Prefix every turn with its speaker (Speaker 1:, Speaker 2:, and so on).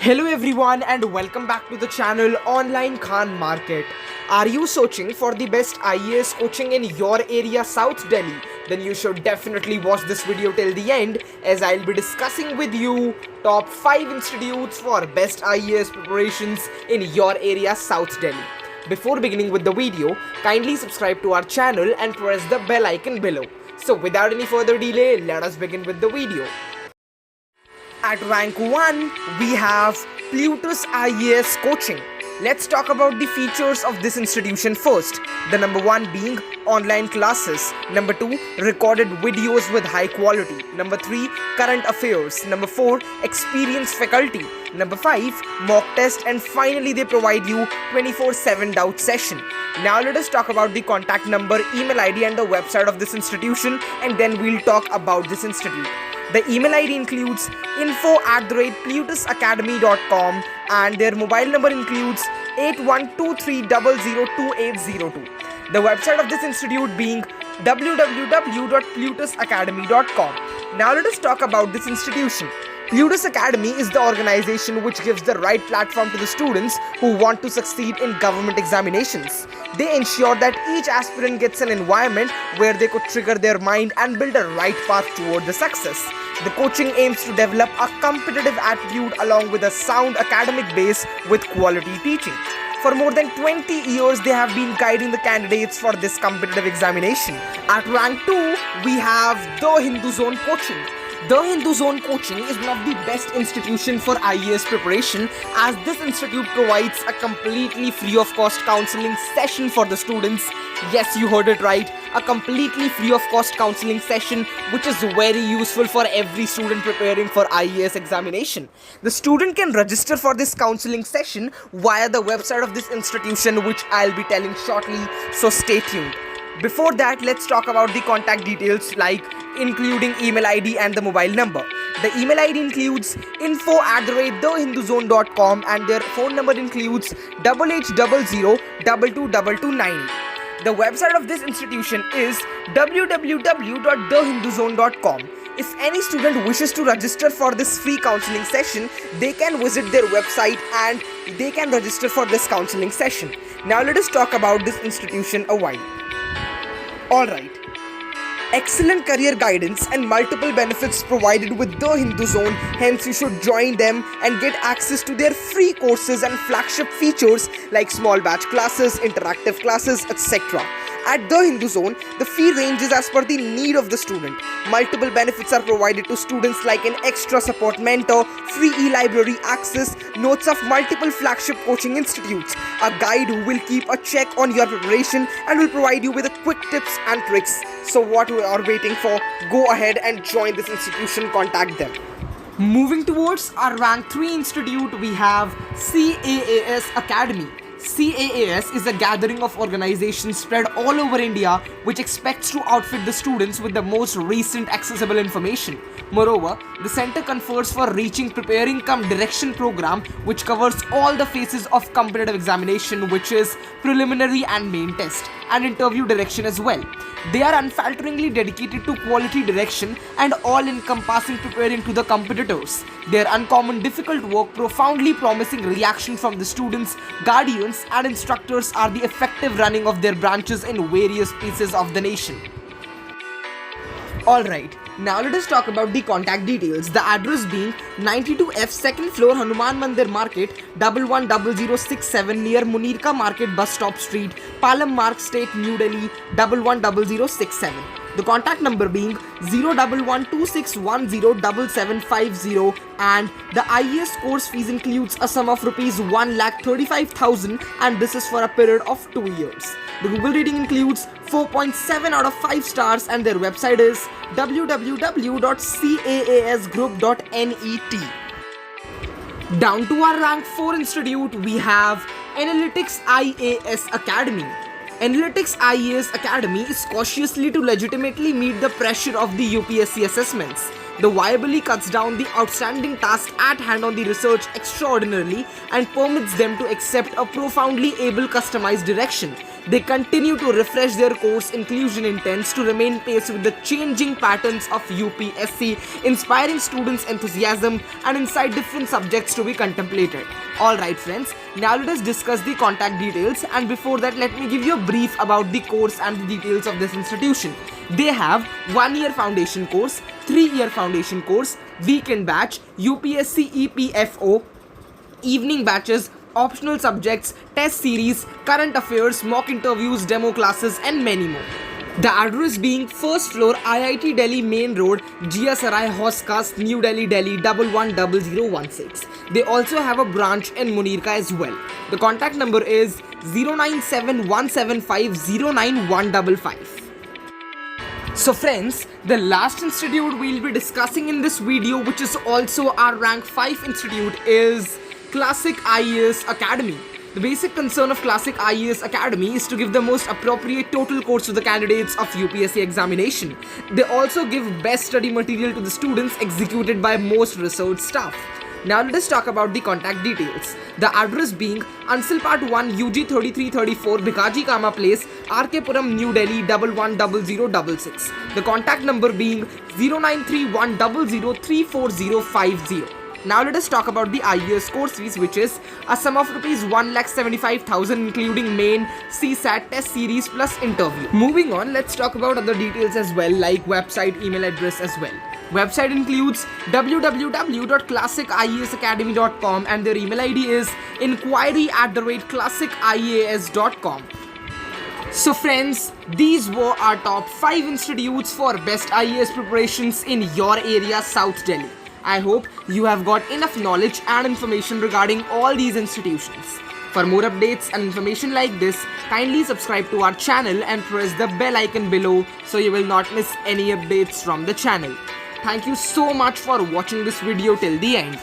Speaker 1: Hello everyone and welcome back to the channel Online Khan Market. Are you searching for the best IAS coaching in your area, South Delhi? Then you should definitely watch this video till the end, as I'll be discussing with you top 5 institutes for best IAS preparations in your area, South Delhi. Before beginning with the video, kindly subscribe to our channel and press the bell icon below. So without any further delay, let us begin with the video. At rank 1, we have Plutus IAS Coaching. Let's talk about the features of this institution first. The number 1 being online classes. Number 2, recorded videos with high quality. Number 3, current affairs. Number 4, experienced faculty. Number 5, mock test. And finally, they provide you 24/7 doubt session. Now let us talk about the contact number, email ID and the website of this institution, and then we'll talk about this institute. The email ID includes info@plutusacademy.com and their mobile number includes 8123002802. The website of this institute being www.plutusacademy.com. Now let us talk about this institution. Plutus Academy is the organization which gives the right platform to the students who want to succeed in government examinations. They ensure that each aspirant gets an environment where they could trigger their mind and build a right path toward the success. The coaching aims to develop a competitive attitude along with a sound academic base with quality teaching. For more than 20 years, they have been guiding the candidates for this competitive examination. At rank 2, we have The Hindu Zone Coaching. The Hindu Zone Coaching is one of the best institutions for IAS preparation, as this institute provides a completely free of cost counseling session for the students. Yes, you heard it right, a completely free of cost counseling session which is very useful for every student preparing for IAS examination. The student can register for this counseling session via the website of this institution, which I'll be telling shortly, so stay tuned. Before that, let's talk about the contact details, like including email ID and the mobile number. The email ID includes info@thehinduzone.com and their phone number includes 8800222298. The website of this institution is www.thehinduzone.com. If any student wishes to register for this free counseling session, they can visit their website and they can register for this counseling session. Now let us talk about this institution a while. Alright. Excellent career guidance and multiple benefits provided with The Hindu Zone, hence you should join them and get access to their free courses and flagship features like small batch classes, interactive classes, etc. At The Hindu Zone, the fee ranges as per the need of the student. Multiple benefits are provided to students like an extra support mentor, free e-library access, notes of multiple flagship coaching institutes, a guide who will keep a check on your preparation and will provide you with quick tips and tricks. So what we are waiting for? Go ahead and join this institution, contact them. Moving towards our rank 3 institute, we have CAAS Academy. CAAS is a gathering of organizations spread all over India which expects to outfit the students with the most recent accessible information. Moreover, the center confers for reaching preparing cum direction program which covers all the phases of competitive examination, which is preliminary and main test, and interview direction as well. They are unfalteringly dedicated to quality direction and all-encompassing preparing to the competitors. Their uncommon difficult work, profoundly promising reaction from the students, guardians and instructors are the effective running of their branches in various pieces of the nation. Alright, now let us talk about the contact details. The address being 92F 2nd floor Hanuman Mandir Market 110067 near Munirka Market Bus Stop Street, Palam Marg State, New Delhi 110067. The contact number being 01126107750 and the IAS course fees includes a sum of rupees 1,35,000 and this is for a period of 2 years. The Google rating includes 4.7 out of 5 stars and their website is www.caasgroup.net. Down to our rank 4 institute, we have Analytics IAS Academy. Analytics IAS Academy is cautiously to legitimately meet the pressure of the UPSC assessments. The viably cuts down the outstanding task at hand on the research extraordinarily and permits them to accept a profoundly able customized direction. They continue to refresh their course inclusion intents to remain pace with the changing patterns of UPSC, inspiring students' enthusiasm and incite different subjects to be contemplated. Alright friends, now let us discuss the contact details, and before that let me give you a brief about the course and the details of this institution. They have 1-year foundation course, 3-year foundation course, weekend batch, UPSC EPFO, evening batches, optional subjects, test series, current affairs, mock interviews, demo classes and many more. The address being first floor IIT Delhi Main Road, Jia Sarai Hoskas, New Delhi, Delhi 110016. They also have a branch in Munirka as well. The contact number is 09717509155. So friends, the last institute we'll be discussing in this video, which is also our rank 5 institute, is Classic IAS Academy. The basic concern of Classic IAS Academy is to give the most appropriate total course to the candidates of UPSC examination. They also give best study material to the students executed by most research staff. Now let us talk about the contact details. The address being Ansal Part 1 UG 3334 Bikaji Kama Place, RK Puram, New Delhi 110066. The contact number being 093100345050. Now let us talk about the IAS course fees, which is a sum of rupees 1,75,000 including main, CSAT, test series plus interview. Moving on, let's talk about other details as well, like website, email address as well. Website includes www.classiciasacademy.com and their email ID is inquiry@classicias.com. So friends, these were our top 5 institutes for best IAS preparations in your area, South Delhi. I hope you have got enough knowledge and information regarding all these institutions. For more updates and information like this, kindly subscribe to our channel and press the bell icon below so you will not miss any updates from the channel. Thank you so much for watching this video till the end.